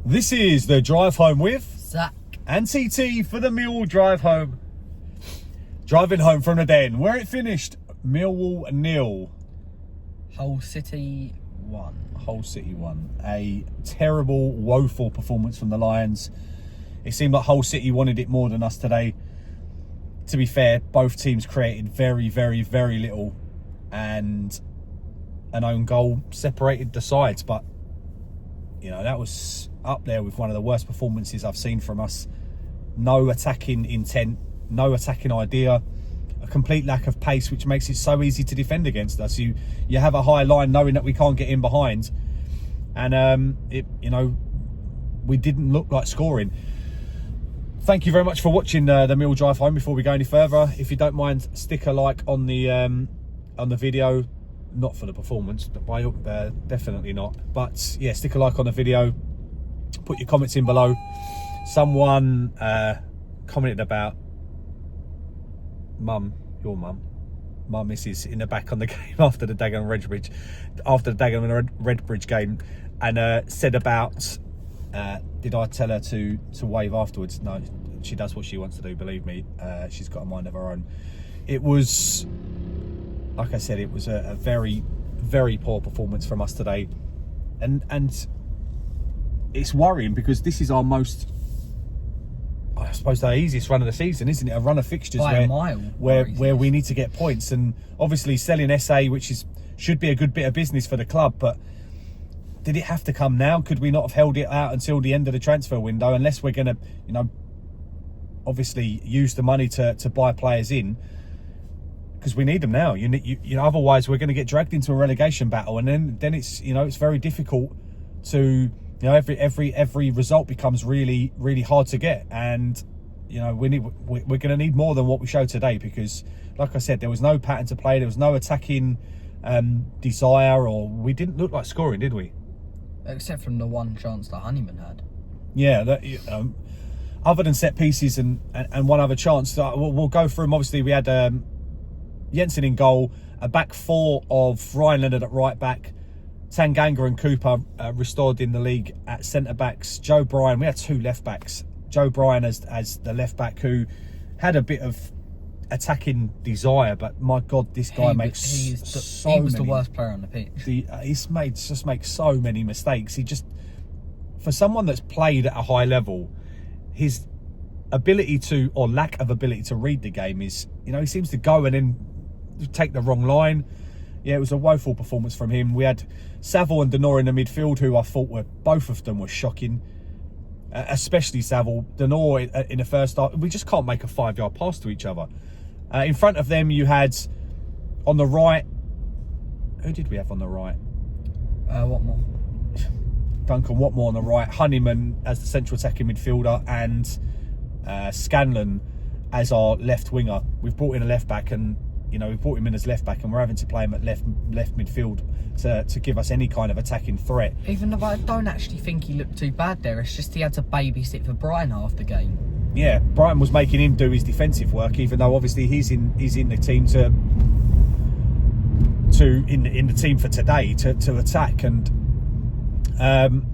This is the drive home with Zac and TT for the Millwall drive home. Driving home from the Den, where it finished Millwall 0. Hull City 1. Hull City 1. A terrible, woeful performance from the Lions. It seemed like Hull City wanted it more than us today. To be fair, both teams created very, very, very little, and an own goal separated the sides. But you know, that was up there with one of the worst performances I've seen from us. No attacking intent, no attacking idea, a complete lack of pace, which makes it so easy to defend against us. You have a high line knowing that we can't get in behind, and we didn't look like scoring. Thank you very much for watching the Mill drive home. Before we go any further, if you don't mind, stick a like on the video. Not for the performance, but definitely not. But yeah, stick a like on the video. Put your comments in below. Someone commented about your mum, my missus, in the back on the game after the Dagenham and Redbridge game, and said about did I tell her to wave afterwards? No, she does what she wants to do. Believe me, she's got a mind of her own. It was, like I said, it was a very, very poor performance from us today, and it's worrying because this is our most, I suppose, the easiest run of the season, isn't it? A run of fixtures where we need to get points, and obviously selling SA, which should be a good bit of business for the club. But did it have to come now? Could we not have held it out until the end of the transfer window, unless we're going to, obviously use the money to buy players in? Because we need them now. Otherwise we're going to get dragged into a relegation battle, and then it's it's very difficult to every result becomes really, really hard to get, and we're going to need more than what we showed today, because like I said, there was no pattern to play, there was no attacking desire, or we didn't look like scoring, did we? Except from the one chance that Honeyman had. Yeah, other than set pieces and one other chance, we'll go through them. Obviously we had Jensen in goal, a back four of Ryan Leonard at right back, Tanganga and Cooper restored in the league at centre backs, Joe Bryan. We had two left backs, Joe Bryan as the left back, who had a bit of attacking desire, but my God, this guy he was the worst player on the pitch. He's makes so many mistakes. He just, for someone that's played at a high level, his ability to, or lack of ability to read the game is, he seems to go and then take the wrong line. Yeah, it was a woeful performance from him. We had Saville and Denor in the midfield, who I thought both of them were shocking, especially Saville. Denor in the first half, we just can't make a 5-yard pass to each other. In front of them, you had on the right, who did we have on the right? Watmore. Duncan Watmore on the right, Honeyman as the central attacking midfielder, and Scanlon as our left winger. We've brought in a left back, and we've brought him in as left back, and we're having to play him at left midfield to give us any kind of attacking threat. Even though I don't actually think he looked too bad there, it's just he had to babysit for Brian half the game. Yeah, Brian was making him do his defensive work, even though obviously he's in the team in the team for today to attack, and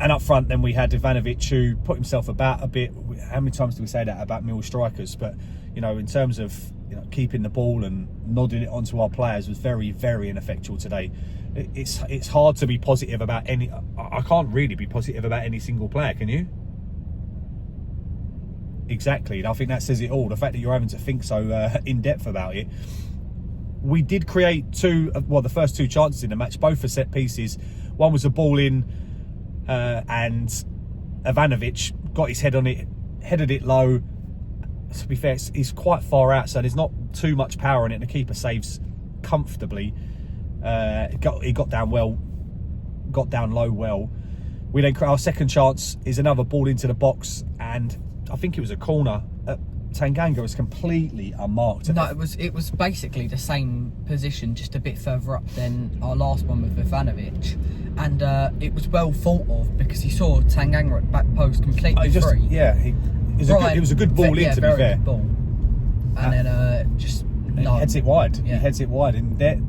up front then we had Ivanovic, who put himself about a bit. How many times do we say that about Mill strikers? But in terms of keeping the ball and nodding it onto our players, was very, very ineffectual today. It's hard to be positive about any. I can't really be positive about any single player, can you? Exactly, and I think that says it all. The fact that you're having to think so in depth about it. We did create the first two chances in the match, both for set pieces. One was a ball in, and Ivanovic got his head on it, headed it low. To be fair, he's quite far out, so there's not too much power in it. The keeper saves comfortably. He got down low well. We then, our second chance is another ball into the box, and I think it was a corner. Tanganga was completely unmarked. No, it was basically the same position, just a bit further up than our last one with Ivanovic, and it was well thought of because he saw Tanganga at back post completely free. Yeah, it was a good ball in, to be fair. Good ball. And then he heads it wide. Yeah. He heads it wide, and there,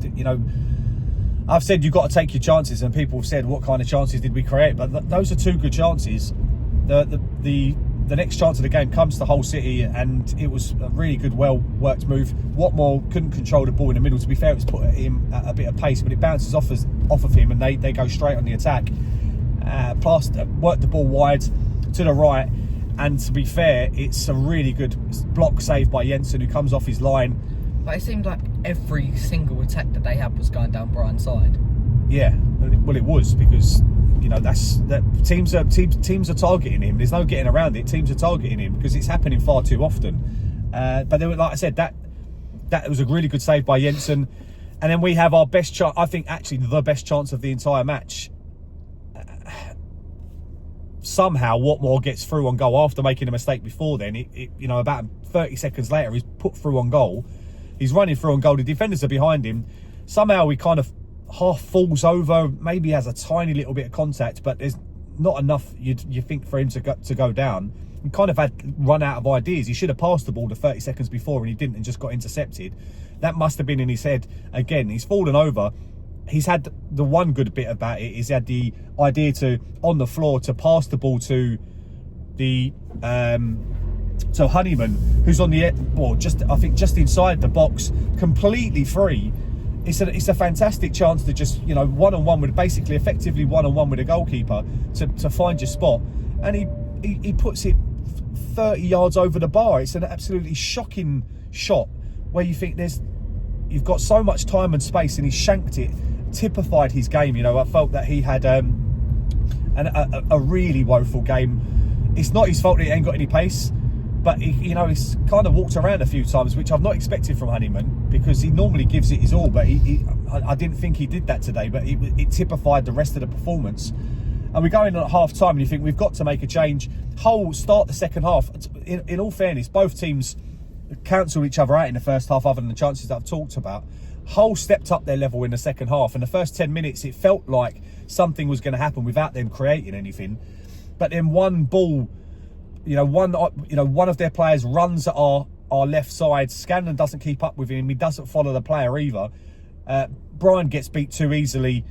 I've said you've got to take your chances, and people have said, what kind of chances did we create? But those are two good chances. the next chance of the game comes to Hull City, and it was a really good, well worked move. Watmore couldn't control the ball in the middle. To be fair, it was put him at a bit of pace, but it bounces off of him, and they go straight on the attack. Worked the ball wide to the right, and to be fair, it's a really good block save by Jensen, who comes off his line. But it seemed like every single attack that they had was going down Brian's side. Yeah, well, it was, because teams are targeting him. There's no getting around it. Teams are targeting him because it's happening far too often. But there, like I said, that was a really good save by Jensen. And then we have our best chance. I think actually the best chance of the entire match. Somehow Watmore gets through on goal after making a mistake before then. About 30 seconds later, he's put through on goal. He's running through on goal. The defenders are behind him. Somehow he kind of half falls over, maybe has a tiny little bit of contact, but there's not enough, you think, for him to go down. He kind of had run out of ideas. He should have passed the ball the 30 seconds before, and he didn't, and just got intercepted. That must have been in his head. Again, he's fallen over. He's had the one good bit about it is he had the idea to, on the floor, to pass the ball to the so Honeyman, who's on the just inside the box, completely free. It's a fantastic chance to just, one-on-one with, basically effectively one-on-one with a goalkeeper to find your spot, and he puts it 30 yards over the bar. It's an absolutely shocking shot where you think you've got so much time and space, and he shanked it, typified his game. I felt that he had a really woeful game. It's not his fault that he ain't got any pace, but he's kind of walked around a few times, which I've not expected from Honeyman, because he normally gives it his all. But I didn't think he did that today. But it typified the rest of the performance. And we go in at half time, and you think we've got to make a change. Hull start the second half. In all fairness, both teams cancelled each other out in the first half, other than the chances that I've talked about. Hull stepped up their level in the second half. In the first 10 minutes, it felt like something was going to happen without them creating anything. But then one ball, one of their players runs at our left side. Scanlon doesn't keep up with him. He doesn't follow the player either. Brian gets beat too easily.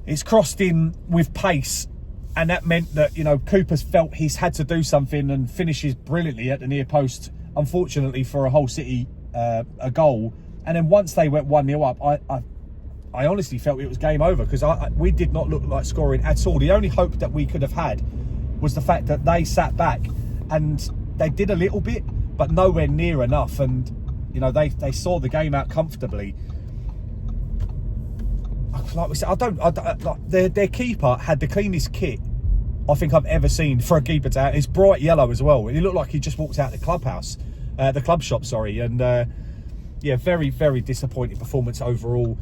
It's crossed in with pace, and that meant that Cooper's felt he's had to do something, and finishes brilliantly at the near post. Unfortunately for a Hull City, a goal. And then once they went 1-0 up, I honestly felt it was game over, because we did not look like scoring at all. The only hope that we could have had was the fact that they sat back, and they did a little bit, but nowhere near enough. And they saw the game out comfortably. Like we said, their keeper had the cleanest kit I think I've ever seen for a keeper to have. It's bright yellow as well. It looked like he just walked out the club shop. And very, very disappointing performance overall.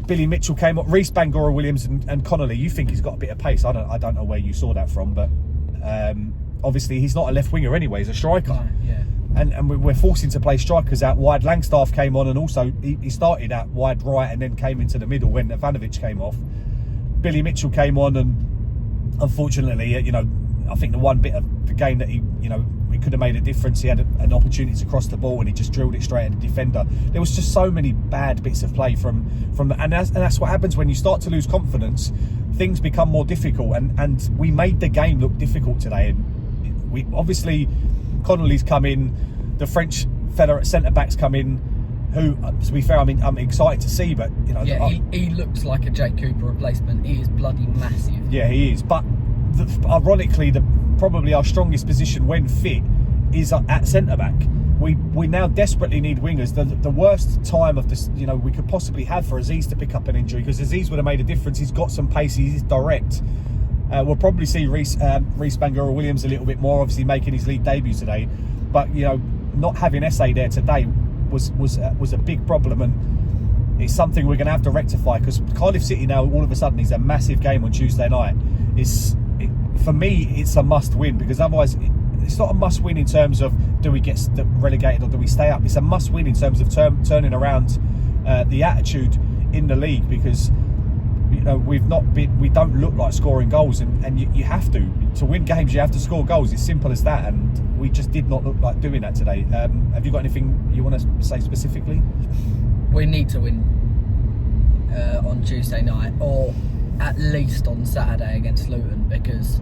Billy Mitchell came up, Reece Bangura Williams and Connolly. You think he's got a bit of pace? I don't know where you saw that from, but obviously he's not a left winger anyway. He's a striker. No, yeah. And we're forcing to play strikers out wide. Langstaff came on, and also he started out wide right and then came into the middle when Ivanovic came off. Billy Mitchell came on, and unfortunately, I think the one bit of the game that we could have made a difference. He had an opportunity to cross the ball, and he just drilled it straight at the defender. There was just so many bad bits of play from and that's what happens when you start to lose confidence. Things become more difficult, and we made the game look difficult today. And we obviously, Connolly's come in, the French fella at centre backs come in, who, to be fair, I'm excited to see, but he looks like a Jake Cooper replacement. He is bloody massive. Yeah, he is. But ironically, probably our strongest position when fit is at centre back. We now desperately need wingers. The worst time of this, we could possibly have for Aziz to pick up an injury, because Aziz would have made a difference. He's got some pace. He's direct. We'll probably see Reece Bangura Williams a little bit more, obviously making his league debut today. But not having Essay there today was a big problem, and it's something we're going to have to rectify, because Cardiff City now all of a sudden is a massive game on Tuesday night. For me, it's a must win, because otherwise it's not a must win in terms of do we get relegated or do we stay up. It's a must win in terms of turning around the attitude in the league, because we don't look like scoring goals, and you have to win games. You have to score goals. It's simple as that, and we just did not look like doing that today. Have you got anything you want to say specifically? We need to win on Tuesday night, or at least on Saturday against Luton, because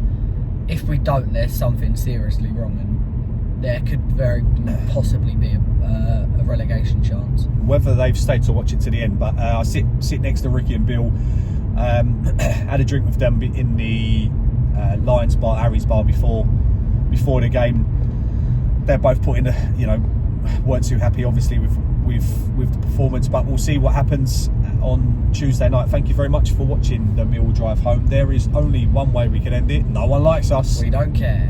if we don't, there's something seriously wrong, and there could very possibly be a relegation chance. Whether they've stayed to watch it to the end, but I sit next to Ricky and Bill. Had a drink with them in the Lions bar, Harry's bar before the game. They're both putting, weren't too happy obviously with the performance, but we'll see what happens on Tuesday night. Thank you very much for watching the Millwall drive home. There is only one way we can end it. No one likes us. We don't care.